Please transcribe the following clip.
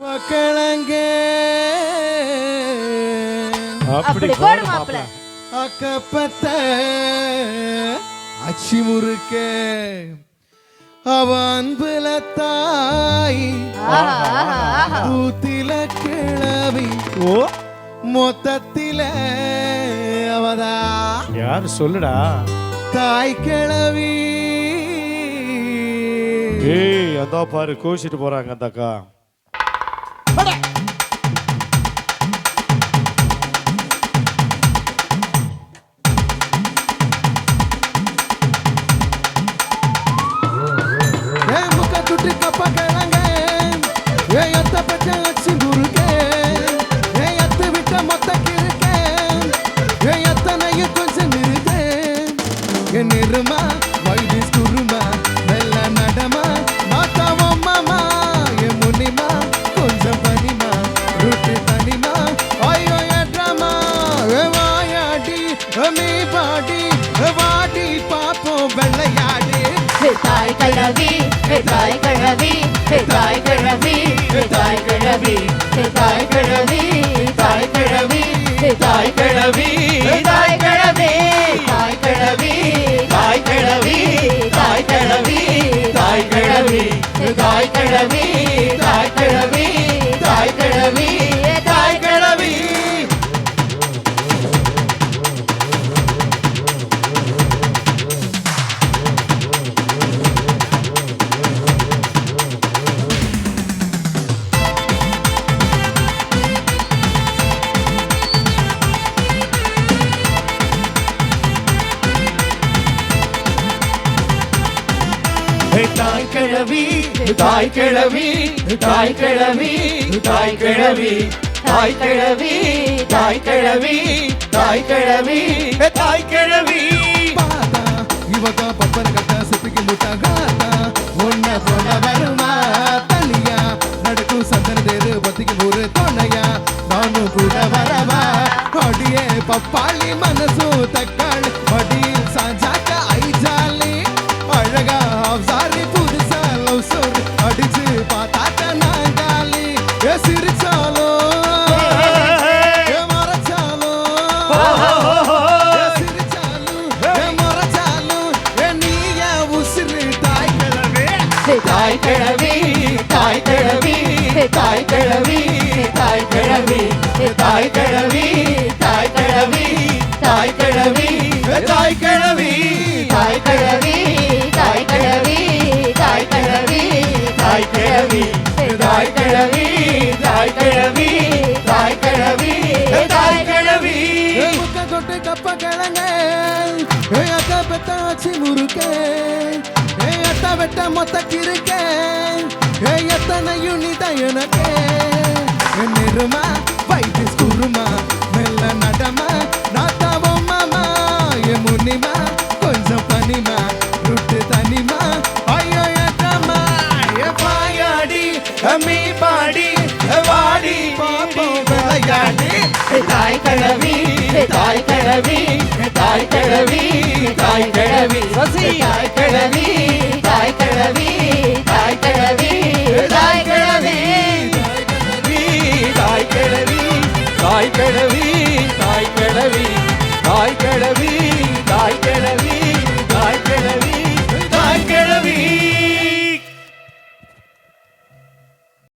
மக்களங்க அப்படி போடு மாப்ள. அக்கப்பத்த அச்சி முறுக்க அவ அன்புல தாய் கூத்தில கிளவி ஓ மொத்தத்தில அவதா யாரு சொல்லுடா. தாய் கிளவி. ஏய் அதோ பாரு கோச்சிட்டு போறாங்க அந்த அக்கா. நிறுமா வைதிஸ் குருமா மெல்ல நடமா மாத்தாவோ மாமா என் முனிமா கொஞ்சம் பனிமா ரூட்டு தனிமா ஐயோ ட்ராமா வாயாடி மீ பாடி வாடி பாப்போம் வெள்ளையாடி. தாய் கிழவி தாய் கிழவி தாய் கிழவி தாய் கிழவி தாய் கிழவி தாய் கிழவி தாய் கிழவி தாய் கிழவி தாய் கிழவி தாய் கிழவி தாய் கிழவி தாய் கிழவி தாய் கிழவி தாய் கிழவி தாய் கிழவி தாய் கிழவி. தாய் கிழவி தாய் கிழவி தாய் கிழவி தாய் கிழவி தாய் கிழவி தாய் கிழவி தாய் கிழவி தாய் கிழவி. பாத்தா இவக பப்பர் கட்ட சிப்பிக்கு முட்டாகாத்தா ஒன்ன போல வருமா தனியா நடக்கும் சந்தன தேரு பத்திக்கு ஒரு துணையா நானும் கூட வரவா அடியே பப்பாளி மனசு தக்காளி மடியில் சாஞ்சாக்க ஐஜாலி அழகா சாரி புதுசா லவ் ஸ்டோரி அடிச்சு பார்த்தாக்க நாங்காலி சிரிச்சாலோ மறைச்சாலோ சிரிச்சாலும் மறைச்சாலும் நீய உசுறு தாய் கிழவி தாய் கிழவி தாய் கிழவி தாய் கிழவி தாய் கிழவி தாய் கிழவி தாய் கிழவி தாய் கிழவி தாய் கிழவி தாய் கிழவி தாய் கிழவி தாய் கிழவி தாய் கிழவி தாய் கிழவி தாய் கிழவி தாய் கிழவி தாய் கிழவி. முக்க தொட்டு கப்ப கிழங்க அக்கா பெத்தாச்சி முறுக்க அட்டா வெட்ட மொத்த கிருக்க எத்தனையும் நீதான் எனக்கு நிறுமா வைத்திஸ் குருமா மெல்ல நடமா நாத்தாவோ மாமா என் முனிமா கொஞ்சம் பனிமா ருட்டு தனிமா ஐயோ ட்ராமா பாயாடி மீ பாடி வாடி பாப்போம் விளையாடி. தாய் கிழவி தாய் கிழவி தாய் கிழவி தாய் கிழவி தாய் கிழவி தாய் கிழவி தாய் கிழவி தாய் கிழவி.